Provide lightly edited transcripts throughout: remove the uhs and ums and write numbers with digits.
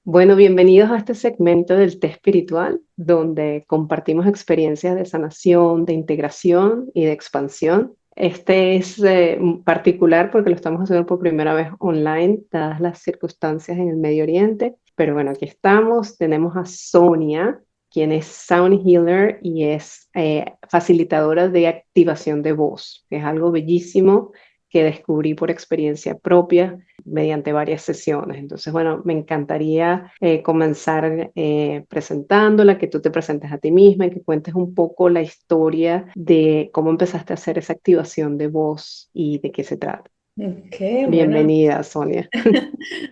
Bueno, bienvenidos a este segmento del té espiritual, donde compartimos experiencias de sanación, de integración y de expansión. Este es particular porque lo estamos haciendo por primera vez online, dadas las circunstancias en el Medio Oriente. Pero bueno, aquí estamos. Tenemos a Sonia, quien es Sound Healer y es facilitadora de activación de voz. Es algo bellísimo que descubrí por experiencia propia mediante varias sesiones. Entonces, bueno, me encantaría comenzar presentándola, que tú te presentes a ti misma y que cuentes un poco la historia de cómo empezaste a hacer esa activación de voz y de qué se trata. Ok, bueno, Bienvenida, Sonia.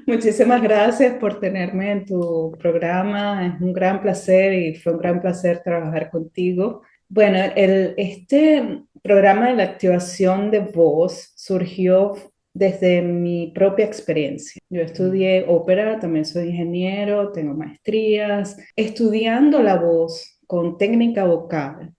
muchísimas gracias por tenerme en tu programa. Es un gran placer y fue un gran placer trabajar contigo. Bueno, este programa de la activación de voz surgió desde mi propia experiencia. Yo estudié ópera, también soy ingeniero, tengo maestrías. Estudiando la voz con técnica vocal,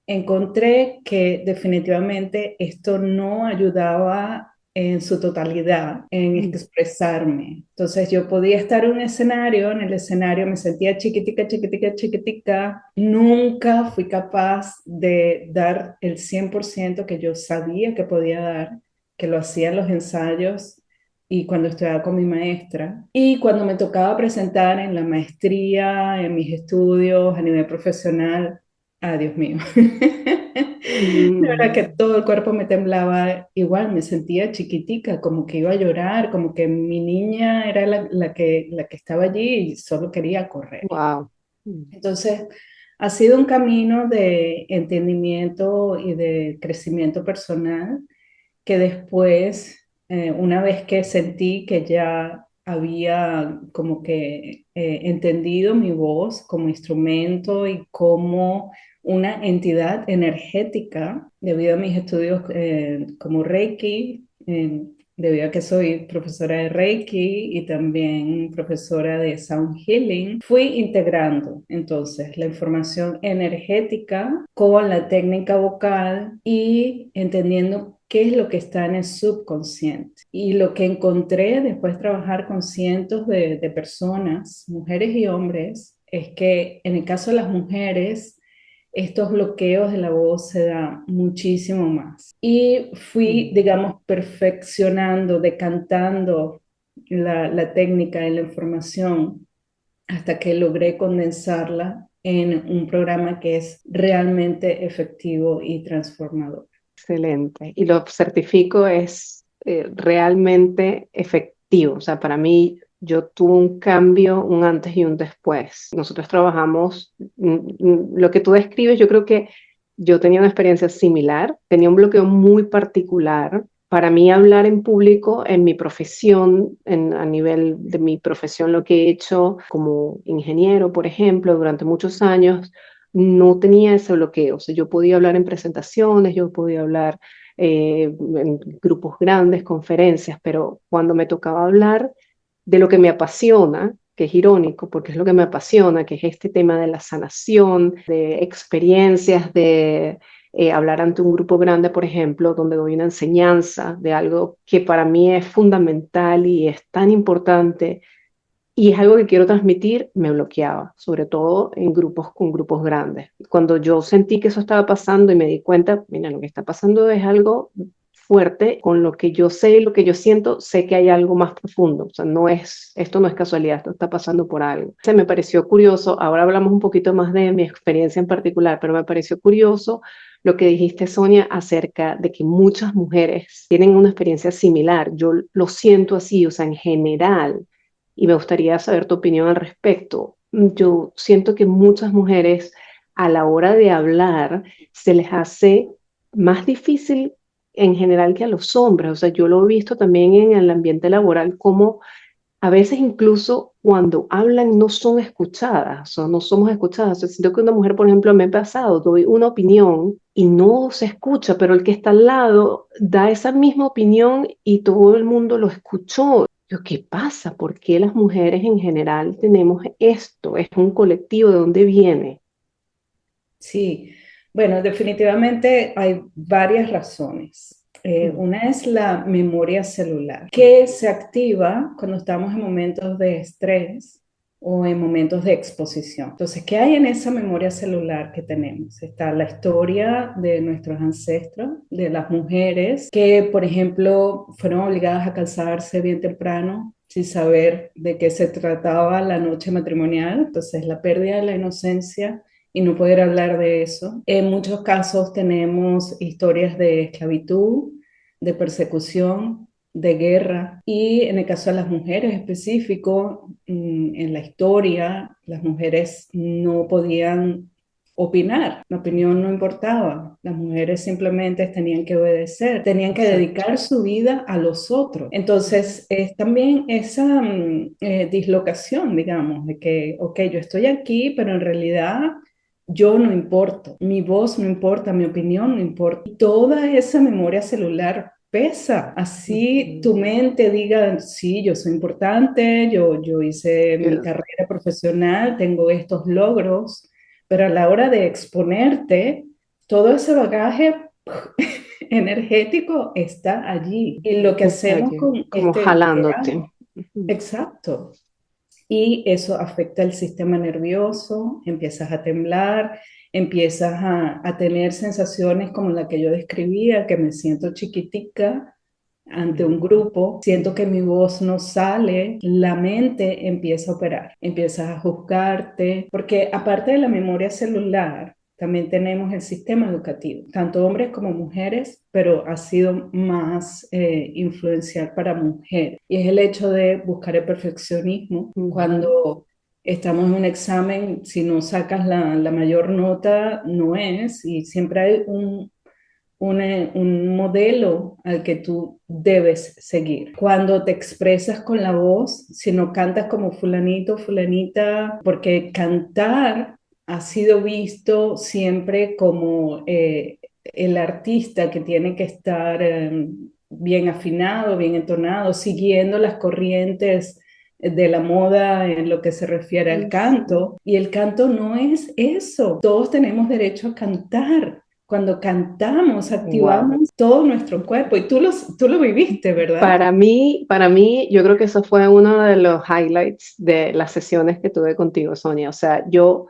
encontré que definitivamente esto no ayudaba en su totalidad en expresarme. Entonces yo podía estar en un escenario, en el escenario me sentía chiquitica, chiquitica, chiquitica. Nunca fui capaz de dar el 100% que yo sabía que podía dar, que lo hacía en los ensayos y cuando estudiaba con mi maestra. Y cuando me tocaba presentar en la maestría, en mis estudios a nivel profesional, ah, Dios mío. De verdad que Mm, todo el cuerpo me temblaba igual, me sentía chiquitica, como que iba a llorar, como que mi niña era la que estaba allí y solo quería correr. wow. Mm. Entonces, ha sido un camino de entendimiento y de crecimiento personal que después, una vez que sentí que ya había como que entendido mi voz como instrumento y como una entidad energética, debido a mis estudios como Reiki, debido a que soy profesora de Reiki y también profesora de Sound Healing, fui integrando entonces la información energética con la técnica vocal y entendiendo qué es lo que está en el subconsciente. Y lo que encontré después de trabajar con cientos de personas, mujeres y hombres, es que en el caso de las mujeres, estos bloqueos de la voz se dan muchísimo más. Y fui, Mm. digamos, perfeccionando, decantando la técnica y la información hasta que logré condensarla en un programa que es realmente efectivo y transformador. Excelente. Y lo certifico, es realmente efectivo. O sea, para mí, yo tuve un cambio, un antes y un después. Nosotros trabajamos, lo que tú describes, yo creo que yo tenía una experiencia similar, tenía un bloqueo muy particular. Para mí hablar en público en mi profesión, a nivel de mi profesión, lo que he hecho como ingeniero, por ejemplo, durante muchos años, no tenía ese bloqueo. O sea, yo podía hablar en presentaciones, yo podía hablar en grupos grandes, conferencias, pero cuando me tocaba hablar de lo que me apasiona, que es irónico, porque es lo que me apasiona, que es este tema de la sanación, de experiencias, de hablar ante un grupo grande, por ejemplo, donde doy una enseñanza de algo que para mí es fundamental y es tan importante y es algo que quiero transmitir, me bloqueaba, sobre todo en grupos con grupos grandes. Cuando yo sentí que eso estaba pasando y me di cuenta, mira, lo que está pasando es algo fuerte, con lo que yo sé y lo que yo siento, sé que hay algo más profundo. O sea, esto no es casualidad, esto está pasando por algo. Se me pareció curioso, ahora hablamos un poquito más de mi experiencia en particular, pero me pareció curioso lo que dijiste, Sonia, acerca de que muchas mujeres tienen una experiencia similar. Yo lo siento así, o sea, en general, y me gustaría saber tu opinión al respecto. Yo siento que muchas mujeres a la hora de hablar se les hace más difícil en general que a los hombres. O sea, yo lo he visto también en el ambiente laboral como a veces incluso cuando hablan no son escuchadas, o no somos escuchadas. O sea, siento que una mujer, por ejemplo, me ha pasado, doy una opinión y no se escucha, pero el que está al lado da esa misma opinión y todo el mundo lo escuchó. Yo, ¿qué pasa? ¿Por qué las mujeres en general tenemos esto? ¿Es un colectivo? ¿De dónde viene? Sí, bueno, definitivamente hay varias razones. Mm. Una es la memoria celular, que se activa cuando estamos en momentos de estrés o en momentos de exposición. Entonces, ¿qué hay en esa memoria celular que tenemos? Está la historia de nuestros ancestros, de las mujeres que, por ejemplo, fueron obligadas a casarse bien temprano sin saber de qué se trataba la noche matrimonial. Entonces, la pérdida de la inocencia y no poder hablar de eso. En muchos casos tenemos historias de esclavitud, de persecución, de guerra, y en el caso de las mujeres específico, en la historia, las mujeres no podían opinar, la opinión no importaba, las mujeres simplemente tenían que obedecer, tenían que Exacto. dedicar su vida a los otros. Entonces, es también esa dislocación, digamos, de que, ok, yo estoy aquí, pero en realidad yo no importo, mi voz no importa, mi opinión no importa. Y toda esa memoria celular pesa, así Ujú. tu mente diga, sí, yo soy importante, yo hice mi Yes. carrera profesional, tengo estos logros, pero a la hora de exponerte, todo ese bagaje energético está allí. Y lo que Está hacemos allí, con como este programa, jalándote. Ujú. exacto, y eso afecta el sistema nervioso, empiezas a temblar, empiezas a tener sensaciones como la que yo describía, que me siento chiquitica ante un Ujú. grupo, siento que mi voz no sale, la mente empieza a operar, empiezas a juzgarte, porque aparte de la memoria celular, también tenemos el sistema educativo, tanto hombres como mujeres, pero ha sido más influencial para mujeres. Y es el hecho de buscar el perfeccionismo. Ujú. Cuando estamos en un examen, si no sacas la mayor nota, no es, y siempre hay un modelo al que tú debes seguir. Cuando te expresas con la voz, si no cantas como fulanito, fulanita, porque cantar ha sido visto siempre como el artista que tiene que estar bien afinado, bien entonado, siguiendo las corrientes de la moda en lo que se refiere al Sí. canto. Y el canto no es eso. Todos tenemos derecho a cantar. Cuando cantamos, Wow. activamos todo nuestro cuerpo y tú lo viviste, ¿verdad? Para mí, yo creo que eso fue uno de los highlights de las sesiones que tuve contigo, Sonia. O sea, yo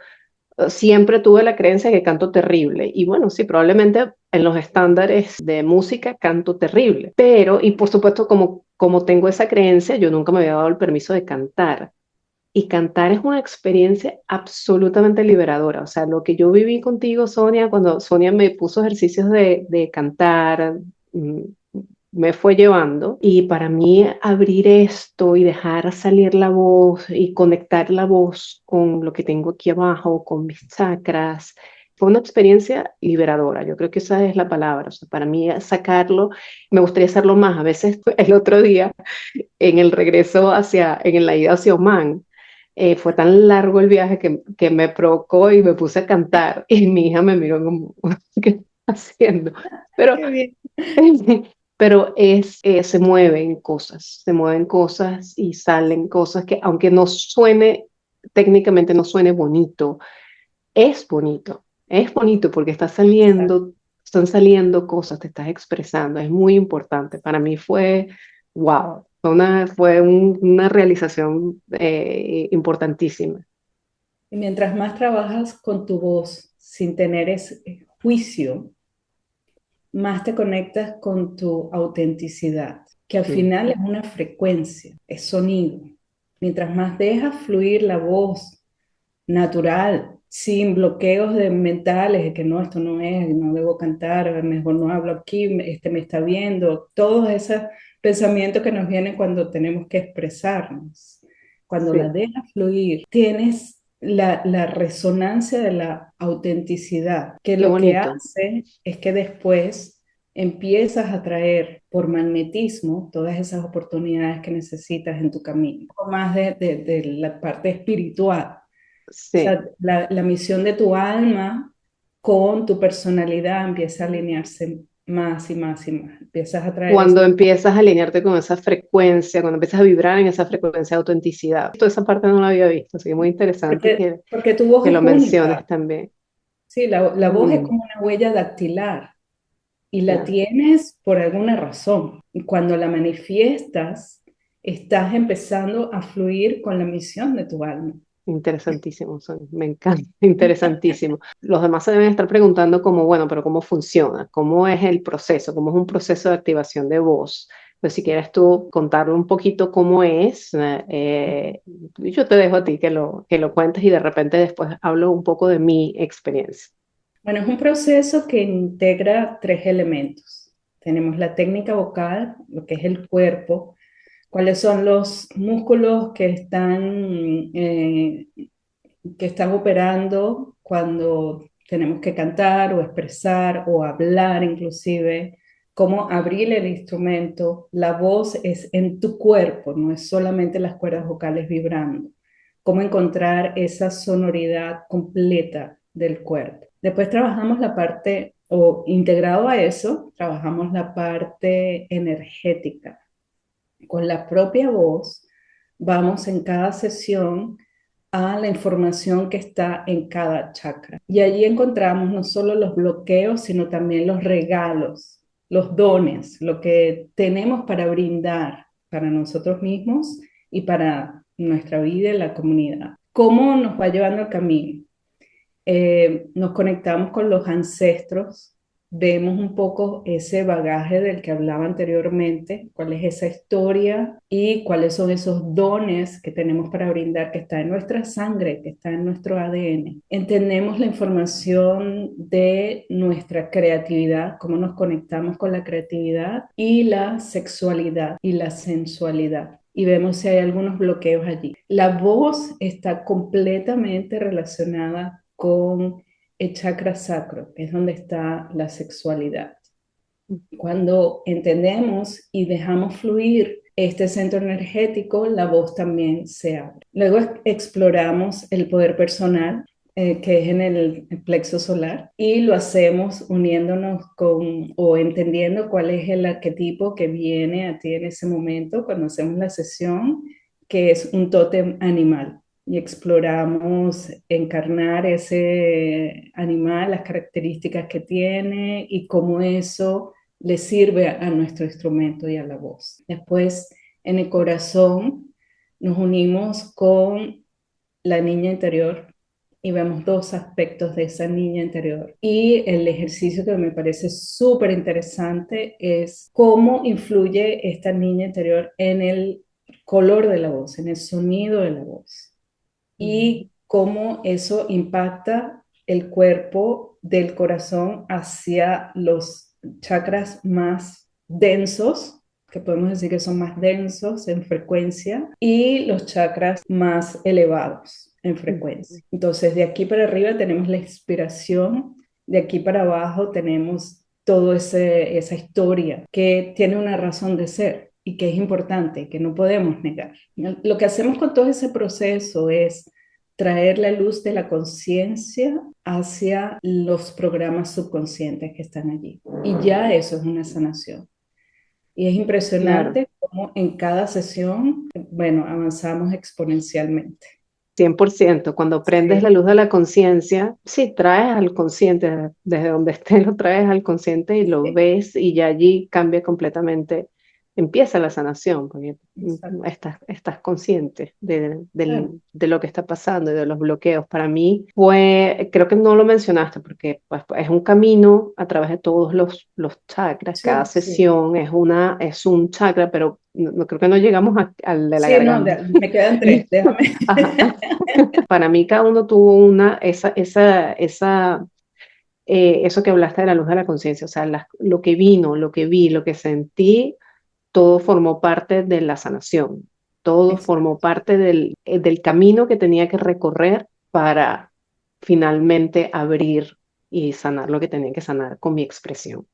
siempre tuve la creencia que canto terrible. Y bueno, sí, probablemente en los estándares de música canto terrible. Pero, y por supuesto, como tengo esa creencia, yo nunca me había dado el permiso de cantar. Y cantar es una experiencia absolutamente liberadora. O sea, lo que yo viví contigo, Sonia, cuando Sonia me puso ejercicios de cantar, mm, me fue llevando. Y para mí abrir esto y dejar salir la voz y conectar la voz con lo que tengo aquí abajo, con mis chakras, fue una experiencia liberadora. Yo creo que esa es la palabra. O sea, para mí sacarlo, me gustaría hacerlo más. A veces el otro día en el regreso en la ida hacia Oman, fue tan largo el viaje que me provocó y me puse a cantar y mi hija me miró como, ¿qué estás haciendo? Pero, Qué bien. pero se mueven cosas y salen cosas que aunque no suene, técnicamente no suene bonito, es bonito porque están saliendo cosas, te estás expresando, es muy importante. Para mí fue, wow, una realización importantísima. Y mientras más trabajas con tu voz sin tener ese juicio, más te conectas con tu autenticidad, que al Mm. final es una frecuencia, es sonido. Mientras más dejas fluir la voz natural, sin bloqueos mentales, de que no, esto no es, no debo cantar, mejor no hablo aquí, este me está viendo, todos esos pensamientos que nos vienen cuando tenemos que expresarnos. Cuando la Sí, dejas fluir, tienes la resonancia de la autenticidad, que qué lo que bonito. hace es que después empiezas a traer por magnetismo todas esas oportunidades que necesitas en tu camino. Un poco más de la parte espiritual. O Sí. sea, la misión de tu alma con tu personalidad empieza a alinearse más y más y más. Empiezas a traer esa... Cuando empiezas a alinearte con esa frecuencia, cuando empiezas a vibrar en esa frecuencia de autenticidad. Toda esa parte no la había visto, así que muy interesante Porque tu voz que es lo única. menciones también. Sí, la voz es Mm. como una huella dactilar. y la Ya. tienes por alguna razón. Y cuando la manifiestas, estás empezando a fluir con la misión de tu alma. Interesantísimo, Sonia, me encanta, interesantísimo. Los demás se deben estar preguntando como, bueno, pero ¿cómo funciona? ¿Cómo es el proceso? ¿Cómo es un proceso de activación de voz? Pues si quieres tú contarle un poquito cómo es, yo te dejo a ti que lo cuentes y de repente después hablo un poco de mi experiencia. Bueno, es un proceso que integra tres elementos. Tenemos la técnica vocal, lo que es el cuerpo, cuáles son los músculos que están operando cuando tenemos que cantar o expresar o hablar inclusive, cómo abrir el instrumento. La voz es en tu cuerpo, no es solamente las cuerdas vocales vibrando. Cómo encontrar esa sonoridad completa del cuerpo. Después trabajamos la parte, o integrado a eso, trabajamos la parte energética. Con la propia voz, vamos en cada sesión a la información que está en cada chakra. Y allí encontramos no solo los bloqueos, sino también los regalos, los dones, lo que tenemos para brindar para nosotros mismos y para nuestra vida y la comunidad. ¿Cómo nos va llevando el camino? Nos conectamos con los ancestros, vemos un poco ese bagaje del que hablaba anteriormente, cuál es esa historia y cuáles son esos dones que tenemos para brindar, que está en nuestra sangre, que está en nuestro ADN. Entendemos la información de nuestra creatividad, cómo nos conectamos con la creatividad y la sexualidad y la sensualidad y vemos si hay algunos bloqueos allí. La voz está completamente relacionada con el chakra sacro, que es donde está la sexualidad. Cuando entendemos y dejamos fluir este centro energético, la voz también se abre. Luego exploramos el poder personal, que es en el plexo solar, y lo hacemos uniéndonos con o entendiendo cuál es el arquetipo que viene a ti en ese momento cuando hacemos la sesión, que es un tótem animal. Y exploramos encarnar ese animal, las características que tiene y cómo eso le sirve a nuestro instrumento y a la voz. Después, en el corazón, nos unimos con la niña interior y vemos dos aspectos de esa niña interior. Y el ejercicio que me parece súper interesante es cómo influye esta niña interior en el color de la voz, en el sonido de la voz Mm. y cómo eso impacta el cuerpo del corazón hacia los chakras más densos, que podemos decir que son más densos en frecuencia, y los chakras más elevados en frecuencia. Entonces, de aquí para arriba tenemos la inspiración, de aquí para abajo tenemos toda esa historia que tiene una razón de ser y que es importante, que no podemos negar. Lo que hacemos con todo ese proceso es traer la luz de la conciencia hacia los programas subconscientes que están allí. Y ya eso es una sanación. Y es Claro. impresionante cómo en cada sesión, bueno, avanzamos exponencialmente. 100%, cuando prendes Sí, la luz de la conciencia, sí, traes al consciente, desde donde estés lo traes al consciente y lo sí, ves y ya allí cambia completamente, empieza la sanación, porque exacto. estás consciente Claro. de lo que está pasando y de los bloqueos. Para mí fue, creo que no lo mencionaste, porque pues, es un camino a través de todos los chakras, cada Sí, sí. sesión es un chakra, pero no, creo que no llegamos al de la Sí, no, garganta. me quedan tres, déjame. Ajá. Para mí cada uno tuvo eso que hablaste de la luz de la conciencia, o sea, lo que vino, lo que vi, lo que sentí, todo formó parte de la sanación, todo formó Exacto. parte del camino que tenía que recorrer para finalmente abrir y sanar lo que tenía que sanar con mi expresión.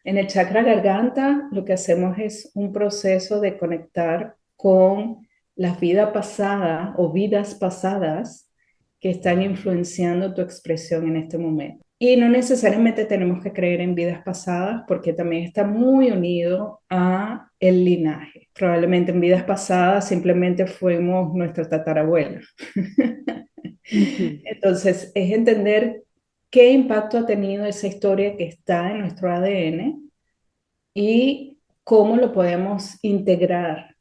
En el chakra garganta lo que hacemos es un proceso de conectar con las vidas pasadas o vidas pasadas que están influenciando tu expresión en este momento. Y no necesariamente tenemos que creer en vidas pasadas porque también está muy unido a el linaje. Probablemente en vidas pasadas simplemente fuimos nuestra tatarabuela. Ujú. Entonces es entender qué impacto ha tenido esa historia que está en nuestro ADN y cómo lo podemos integrar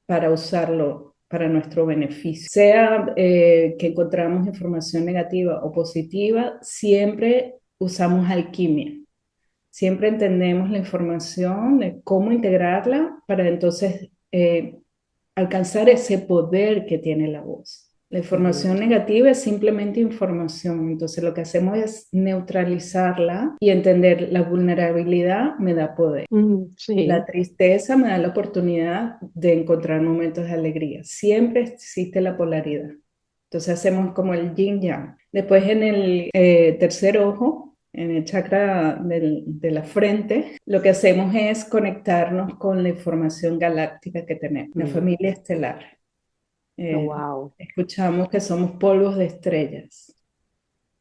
para usarlo para nuestro beneficio. Sea que encontramos información negativa o positiva, siempre usamos alquimia. Siempre entendemos la información de cómo integrarla para entonces alcanzar ese poder que tiene la voz. La información negativa es simplemente información, entonces lo que hacemos es neutralizarla y entender la vulnerabilidad me da poder. La Sí. tristeza me da la oportunidad de encontrar momentos de alegría. Siempre existe la polaridad. Entonces hacemos como el yin yang. Después en el tercer ojo, en el chakra de la frente, lo que hacemos es conectarnos con la información galáctica que tenemos, la familia estelar. Wow. Escuchamos que somos polvos de estrellas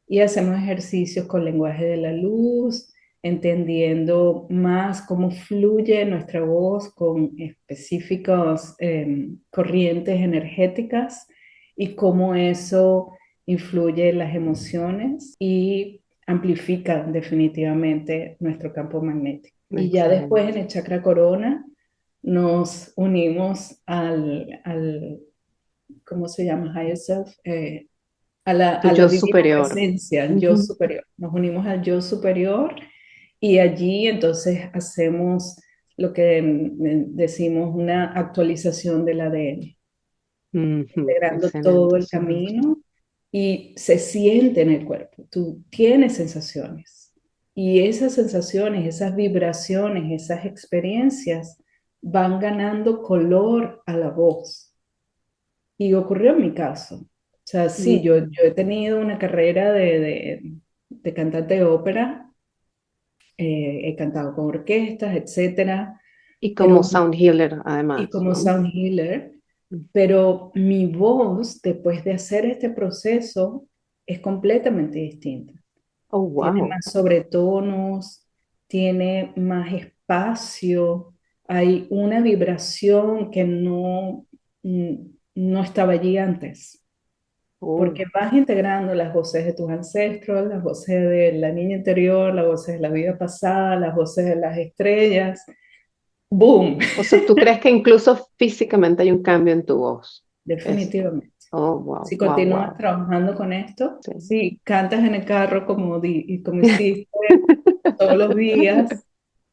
y hacemos ejercicios con lenguaje de la luz, entendiendo más cómo fluye nuestra voz con específicas corrientes energéticas y cómo eso influye en las emociones y amplifica definitivamente nuestro campo magnético. Y ya después en Excelente. el chakra corona nos unimos ¿cómo se llama? Higher self, Tu a la yo divina superior. presencia, al yo Ujú. superior. Nos unimos al yo superior y allí entonces hacemos lo que decimos una actualización del ADN, Ujú. integrando todo Excelente, el súper. camino y se siente en el cuerpo. Tú tienes sensaciones y esas sensaciones, esas vibraciones, esas experiencias van ganando color a la voz. Y ocurrió en mi caso. O sea, sí, Mm. yo he tenido una carrera de cantante de ópera, he cantado con orquestas, etcétera, Y como pero, sound healer, y además, como ¿no? sound healer, pero mi voz, después de hacer este proceso, es completamente distinta. Oh, Tiene wow. más sobretonos, tiene más espacio, hay una vibración que mm, no estaba allí antes. Oh. Porque vas integrando las voces de tus ancestros, las voces de la niña interior, las voces de la vida pasada, las voces de las estrellas. ¡Boom! O sea, ¿tú crees que incluso físicamente hay un cambio en tu voz? Esto. Definitivamente. Oh, wow, Si wow, continúas wow. trabajando con esto, Sí. si cantas en el carro y como hiciste todos los días,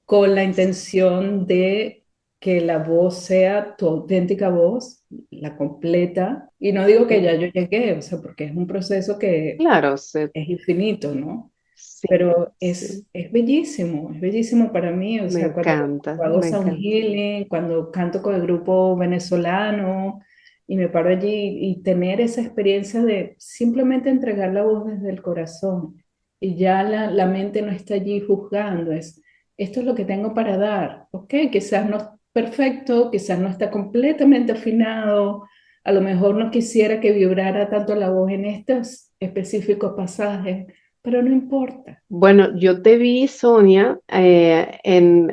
con la intención de que la voz sea tu auténtica voz, la completa. Y no digo que ya Sí. yo llegué, o sea, porque es un proceso que Claro, sí, es infinito, ¿no? sí, Pero sí. es bellísimo para mí, o Me sea, encanta, cuando hago me sound encanta. healing, cuando canto con el grupo venezolano y me paro allí y tener esa experiencia de simplemente entregar la voz desde el corazón y ya la mente no está allí juzgando, esto es lo que tengo para dar, ok, quizás no es perfecto, quizás no está completamente afinado, a lo mejor no quisiera que vibrara tanto la voz en estos específicos pasajes, pero no importa. Bueno, yo te vi, Sonia,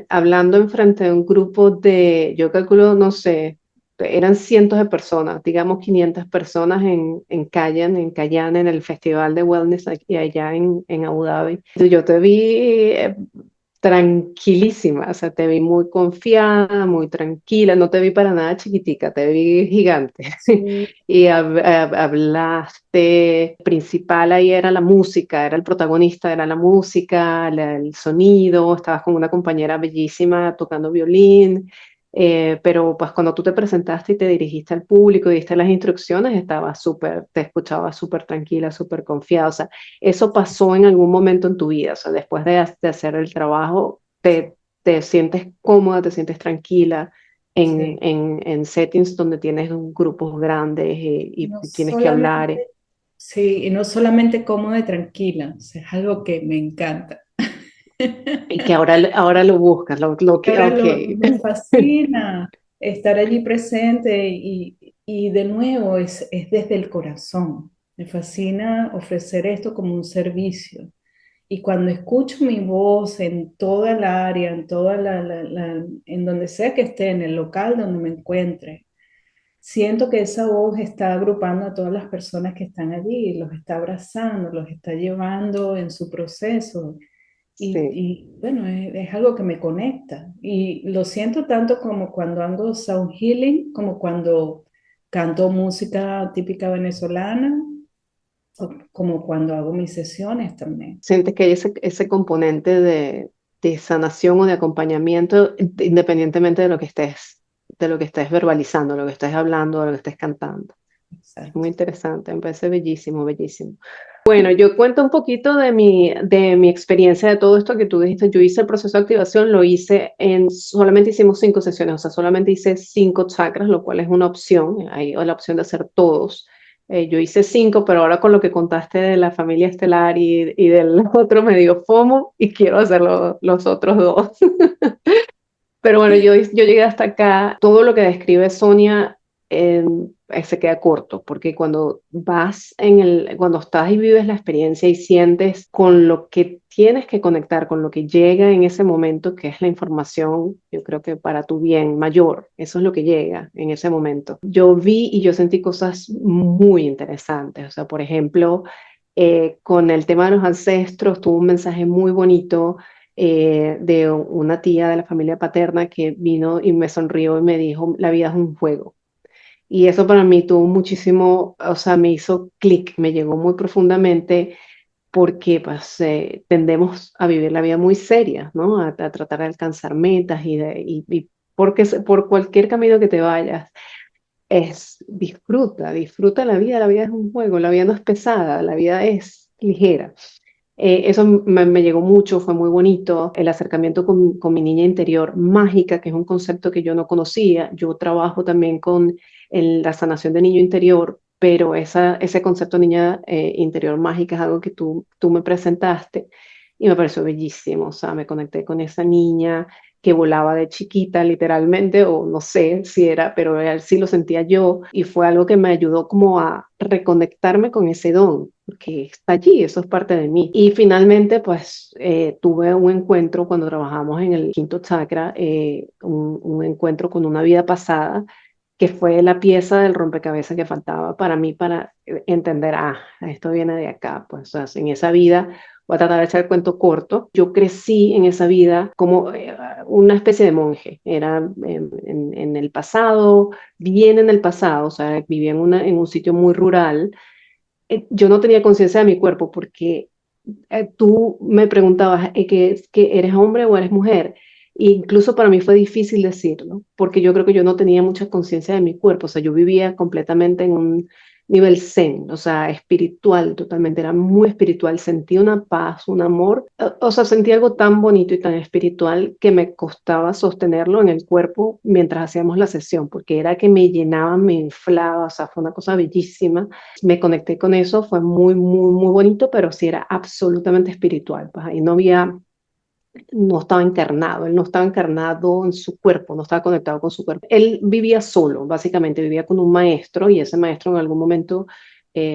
hablando enfrente de un grupo de, yo calculo, no sé, eran cientos de personas, digamos 500 personas en Cayenne, en el Festival de Wellness aquí allá en Abu Dhabi. Yo te vi tranquilísima, o sea, te vi muy confiada, muy tranquila, no te vi para nada chiquitica, te vi gigante. Sí, Y hablaste, principal ahí era la música, era el protagonista, era la música, el sonido, estabas con una compañera bellísima tocando violín, pero pues cuando tú te presentaste y te dirigiste al público y diste las instrucciones, estabas súper, te escuchaba súper tranquila, súper confiada, o sea, eso pasó en algún momento en tu vida, o sea, después de hacer el trabajo, te sientes cómoda, te sientes tranquila sí. en settings donde tienes grupos grandes No y tienes que hablar. solamente, sí, y no solamente cómoda y tranquila, o sea, es algo que me encanta. Y que ahora lo buscas, Y ahora ok. me fascina estar allí presente y de nuevo es desde el corazón. Me fascina ofrecer esto como un servicio. Y cuando escucho mi voz en toda el área, en toda en donde sea que esté, en el local donde me encuentre, siento que esa voz está agrupando a todas las personas que están allí, los está abrazando, los está llevando en su proceso. Sí. Bueno, es algo que me conecta. Y lo siento tanto como cuando hago sound healing, como cuando canto música típica venezolana, o como cuando hago mis sesiones también. Sientes que hay ese componente de sanación o de acompañamiento, independientemente de lo que estés verbalizando, de lo que estés hablando, de lo que estés cantando. Es muy Exacto. interesante, me parece bellísimo, bellísimo. Bueno, yo cuento un poquito de mi experiencia de todo esto que tú dijiste. Yo hice el proceso de activación, lo hice solamente hicimos 5 sesiones, o sea, solamente hice 5 chakras, lo cual es una opción. Hay la opción de hacer todos. Yo hice 5, pero ahora con lo que contaste de la familia estelar y del otro me dio FOMO y quiero hacer los otros 2. Pero bueno, yo llegué hasta acá. Todo lo que describe Sonia se queda corto, porque cuando estás y vives la experiencia y sientes con lo que tienes que conectar, con lo que llega en ese momento, que es la información, yo creo que para tu bien mayor, eso es lo que llega en ese momento. Yo vi y yo sentí cosas muy interesantes. O sea, por ejemplo, con el tema de los ancestros, tuvo un mensaje muy bonito de una tía de la familia paterna que vino y me sonrió y me dijo, la vida es un juego. Y eso para mí tuvo muchísimo, o sea, me hizo clic, me llegó muy profundamente porque pues, tendemos a vivir la vida muy seria, ¿no? A tratar de alcanzar metas y porque por cualquier camino que te vayas, disfruta la vida es un juego, la vida no es pesada, la vida es ligera. Eso me llegó mucho, fue muy bonito. El acercamiento con mi niña interior mágica, que es un concepto que yo no conocía. Yo trabajo también en la sanación de niño interior, pero ese concepto de niña interior mágica es algo que tú me presentaste y me pareció bellísimo. O sea, me conecté con esa niña que volaba de chiquita, literalmente, o no sé si era, pero sí lo sentía yo, y fue algo que me ayudó como a reconectarme con ese don, porque está allí, eso es parte de mí. Y finalmente, pues, tuve un encuentro cuando trabajamos en el quinto chakra, un encuentro con una vida pasada, que fue la pieza del rompecabezas que faltaba para mí para entender, esto viene de acá, pues, o sea, en esa vida voy a tratar de echar el cuento corto. Yo crecí en esa vida como una especie de monje. Era en el pasado, bien en el pasado, o sea, vivía en un sitio muy rural. Yo no tenía conciencia de mi cuerpo porque tú me preguntabas que eres hombre o eres mujer. E incluso para mí fue difícil decirlo, porque yo creo que yo no tenía mucha conciencia de mi cuerpo, o sea, yo vivía completamente en un nivel zen, o sea, espiritual, totalmente, era muy espiritual, sentí una paz, un amor, o sea, sentí algo tan bonito y tan espiritual que me costaba sostenerlo en el cuerpo mientras hacíamos la sesión, porque era que me llenaba, me inflaba, o sea, fue una cosa bellísima. Me conecté con eso, fue muy, muy, muy bonito, pero sí era absolutamente espiritual. Pues ahí no estaba encarnado, él no estaba encarnado en su cuerpo, no estaba conectado con su cuerpo. Él vivía solo, básicamente, vivía con un maestro y ese maestro en algún momento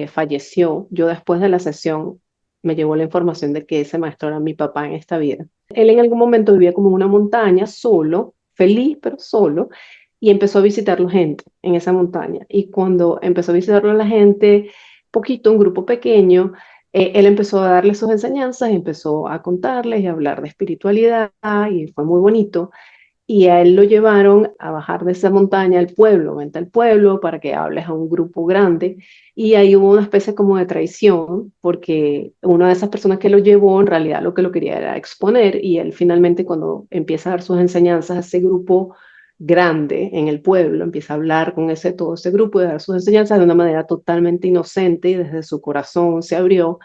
falleció. Yo después de la sesión me llegó la información de que ese maestro era mi papá en esta vida. Él en algún momento vivía como en una montaña, solo, feliz, pero solo, y empezó a visitarlo gente en esa montaña. Y cuando empezó a visitarlo a la gente, poquito, un grupo pequeño, él empezó a darle sus enseñanzas, empezó a contarles y a hablar de espiritualidad y fue muy bonito. Y a él lo llevaron a bajar de esa montaña al pueblo, vente al pueblo para que hables a un grupo grande. Y ahí hubo una especie como de traición, porque una de esas personas que lo llevó en realidad lo que lo quería era exponer y él finalmente cuando empieza a dar sus enseñanzas a ese grupo grande en el pueblo, empieza a hablar con todo ese grupo y a dar sus enseñanzas de una manera totalmente inocente y desde su corazón se abrió,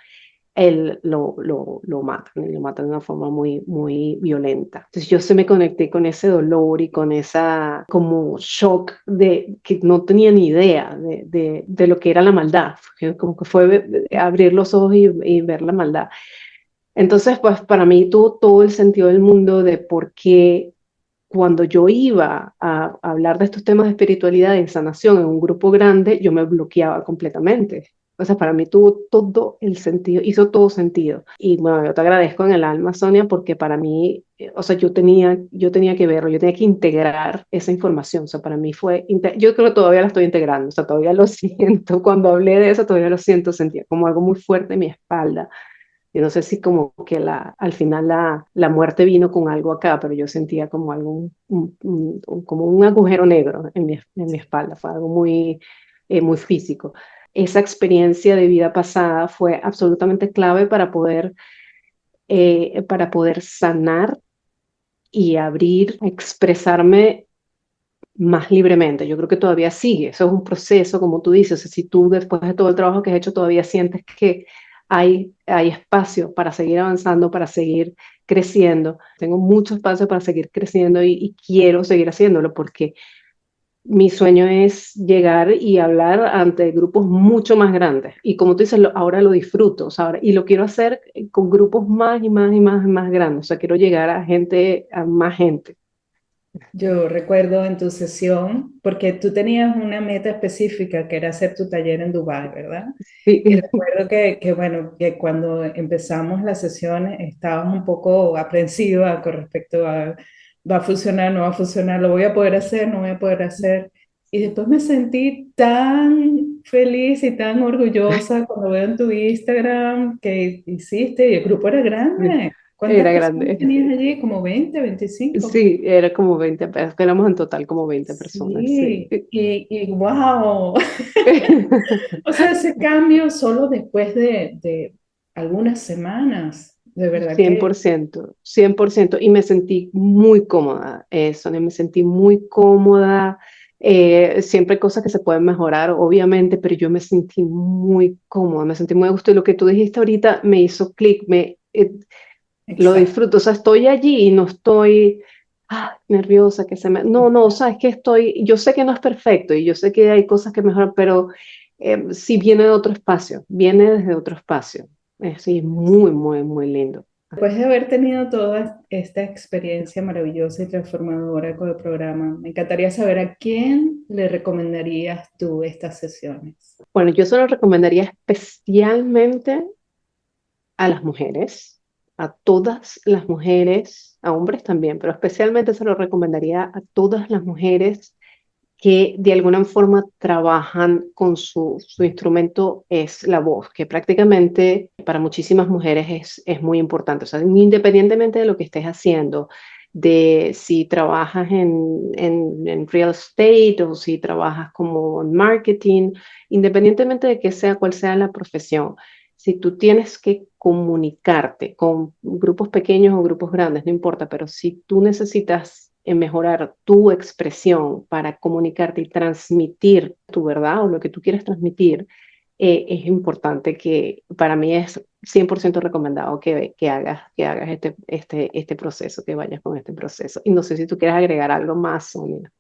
él lo matan de una forma muy, muy violenta. Entonces yo se me conecté con ese dolor y con esa como shock de que no tenía ni idea de lo que era la maldad, como que fue abrir los ojos y ver la maldad. Entonces, pues para mí tuvo todo el sentido del mundo de por qué cuando yo iba a hablar de estos temas de espiritualidad y sanación en un grupo grande, yo me bloqueaba completamente. O sea, para mí tuvo todo el sentido, hizo todo sentido. Y bueno, yo te agradezco en el alma, Sonia, porque para mí, o sea, yo tenía que verlo, yo tenía que integrar esa información. O sea, para mí fue, yo creo que todavía la estoy integrando, o sea, todavía lo siento. Cuando hablé de eso, todavía lo siento, sentía como algo muy fuerte en mi espalda. Yo no sé si como que al final la muerte vino con algo acá, pero yo sentía como algo, como un agujero negro en mi espalda. Fue algo muy, muy físico. Esa experiencia de vida pasada fue absolutamente clave para poder sanar y abrir, expresarme más libremente. Yo creo que todavía sigue, eso es un proceso, como tú dices, o sea, si tú después de todo el trabajo que has hecho todavía sientes que hay espacio para seguir avanzando, para seguir creciendo. Tengo mucho espacio para seguir creciendo y quiero seguir haciéndolo porque mi sueño es llegar y hablar ante grupos mucho más grandes. Y como tú dices, ahora lo disfruto, o sea, y lo quiero hacer con grupos más y más y más y más grandes. O sea, quiero llegar a gente, a más gente. Yo recuerdo en tu sesión, porque tú tenías una meta específica que era hacer tu taller en Dubái, ¿verdad? Sí. Y recuerdo bueno, que cuando empezamos las sesiones estabas un poco aprensiva con respecto a, ¿va a funcionar, no va a funcionar, lo voy a poder hacer, no voy a poder hacer? Y después me sentí tan feliz y tan orgullosa cuando veo en tu Instagram que hiciste y el grupo era grande. ¿Cuántas Era personas grande. tenías allí? ¿Como 20, 25? Sí, era como 20, éramos en total como 20 personas, sí. Sí, y wow. O sea, ese cambio solo después de algunas semanas, de verdad que 100%, 100%. Y me sentí muy cómoda, Sonia, me sentí muy cómoda. Siempre hay cosas que se pueden mejorar, obviamente, pero yo me sentí muy cómoda, me sentí muy a gusto. Y lo que tú dijiste ahorita me hizo clic, lo exacto. disfruto. O sea, estoy allí y no estoy nerviosa, que se me... No, no, o sea, es que yo sé que no es perfecto y yo sé que hay cosas que mejorar, pero sí viene de otro espacio, viene desde otro espacio. Sí, muy, muy, muy lindo. Después de haber tenido toda esta experiencia maravillosa y transformadora con el programa, me encantaría saber a quién le recomendarías tú estas sesiones. Bueno, yo se lo recomendaría especialmente a las mujeres, a todas las mujeres, a hombres también, pero especialmente se lo recomendaría a todas las mujeres que de alguna forma trabajan con su instrumento es la voz, que prácticamente para muchísimas mujeres es muy importante. O sea, independientemente de lo que estés haciendo, de si trabajas en real estate o si trabajas como en marketing, independientemente de que sea cual sea la profesión, si tú tienes que comunicarte con grupos pequeños o grupos grandes, no importa, pero si tú necesitas mejorar tu expresión para comunicarte y transmitir tu verdad o lo que tú quieres transmitir, es importante que para mí es 100% recomendado que hagas este proceso, que vayas con este proceso. Y no sé si tú quieres agregar algo más, Sonia.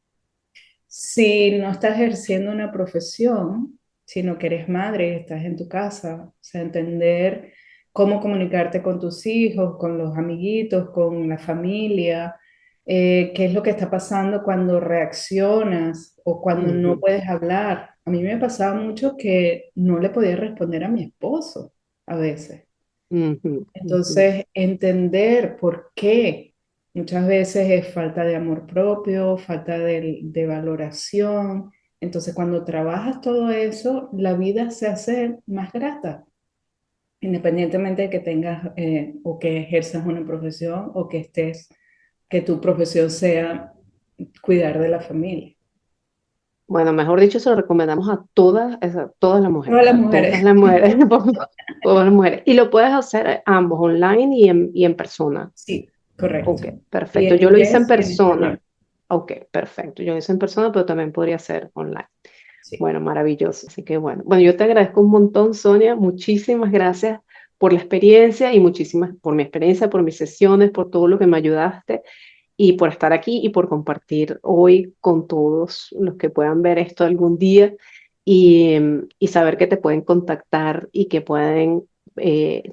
Si no estás ejerciendo una profesión, sino que eres madre y estás en tu casa, o sea, entender cómo comunicarte con tus hijos, con los amiguitos, con la familia, qué es lo que está pasando cuando reaccionas o cuando no Ujú, puedes hablar. A mí me pasaba mucho que no le podía responder a mi esposo a veces. ujú, ujú. Entonces, entender por qué muchas veces es falta de amor propio, falta de valoración. Entonces, cuando trabajas todo eso, la vida se hace más grata, independientemente de que tengas o que ejerzas una profesión o que que tu profesión sea cuidar de la familia. Bueno, mejor dicho, se lo recomendamos a todas las mujeres, Todas las a todas mujeres. las mujeres, todas las mujeres. Y lo puedes hacer ambos, online y en persona. Sí, correcto. Ok, Y perfecto. en Yo lo hice en inglés y en español. persona. Ok, perfecto. Yo lo hice en persona, pero también podría ser online. Sí. Bueno, maravilloso. Así que bueno. Bueno, yo te agradezco un montón, Sonia. Muchísimas gracias por la experiencia y muchísimas por mi experiencia, por mis sesiones, por todo lo que me ayudaste y por estar aquí y por compartir hoy con todos los que puedan ver esto algún día y saber que te pueden contactar y que pueden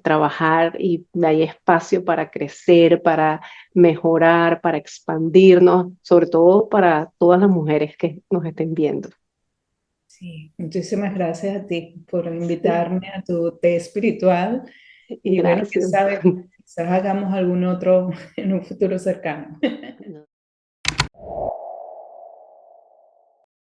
trabajar y hay espacio para crecer, para mejorar, para expandirnos, sobre todo para todas las mujeres que nos estén viendo. Sí, muchísimas gracias a ti por Sí, invitarme a tu té espiritual y bueno, quién gracias. sabe, quizás hagamos algún otro en un futuro cercano.